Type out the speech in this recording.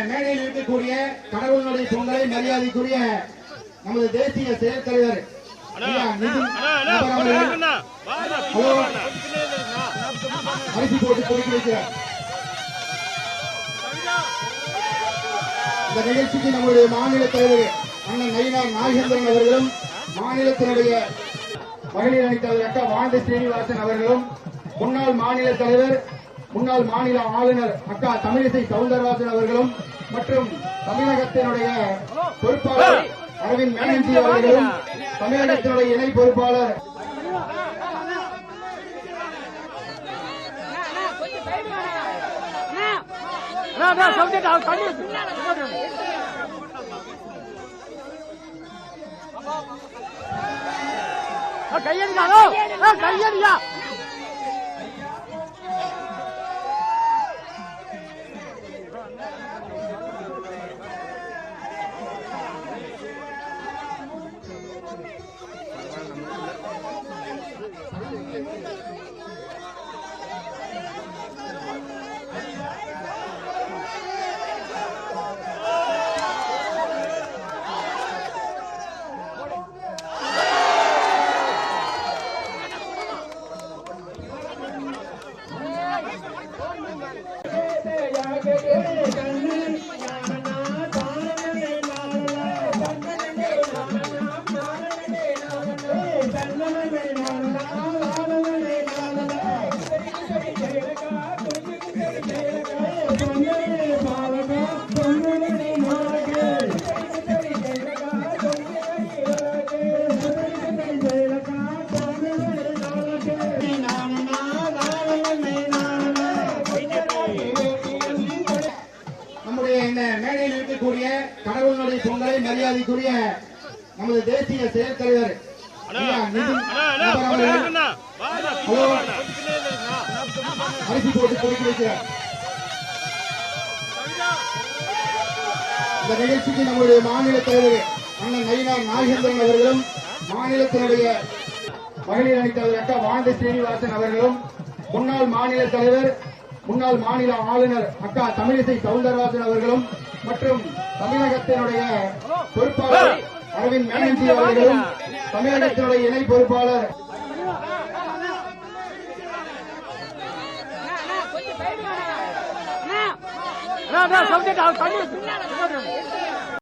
மேடையில் இருக்கக்கூடிய கடவுளுடைய பொங்கலை மரியாதைக்குரிய நமது தேசிய செயல் தலைவர் அரிசி போட்டு கொடுத்து வைக்கிறார். இந்த நிகழ்ச்சிக்கு நம்முடைய மாநில தலைவர் அண்ணன் நயினார் நாகேந்திரன் அவர்களும் மாநிலத்தினுடைய மகளிர் அணி தலைவர் அக்கா வாண்டி ஸ்ரீனிவாசன் அவர்களும் முன்னாள் மாநில தலைவர் முன்னாள் மாநில ஆளுநர் அக்கா தமிழிசை சவுந்தரராஜன் அவர்களும் மற்றும் தமிழகத்தினுடைய பொறுப்பாளர் அரவிந்த் மேனன்ஜி அவர்களும் தமிழகத்தினுடைய இணை பொறுப்பாளர் கையடியா மேடையில் இருக்கக்கூடிய கடவுளுடைய பொங்கலை மரியாதைக்குரிய நமது தேசிய செயல் தலைவர் அரிசி போட்டு கொடுத்து வைக்கிறார். இந்த நிகழ்ச்சிக்கு நம்முடைய மாநில தலைவர் அண்ணன் நயினார் நாகேந்திரன் அவர்களும் மாநிலத்தினுடைய மகளிர் அணி தலைவர் அக்கா வாண்டி ஸ்ரீனிவாசன் அவர்களும் முன்னாள் மாநில தலைவர் முன்னாள் மாநில ஆளுநர் அக்கா தமிழிசை சவுந்தரராஜன் அவர்களும் மற்றும் தமிழகத்தினுடைய பொறுப்பாளர் அரவிந்த் மேனன்ஜி அவர்களும் தமிழகத்தினுடைய இணை பொறுப்பாளர்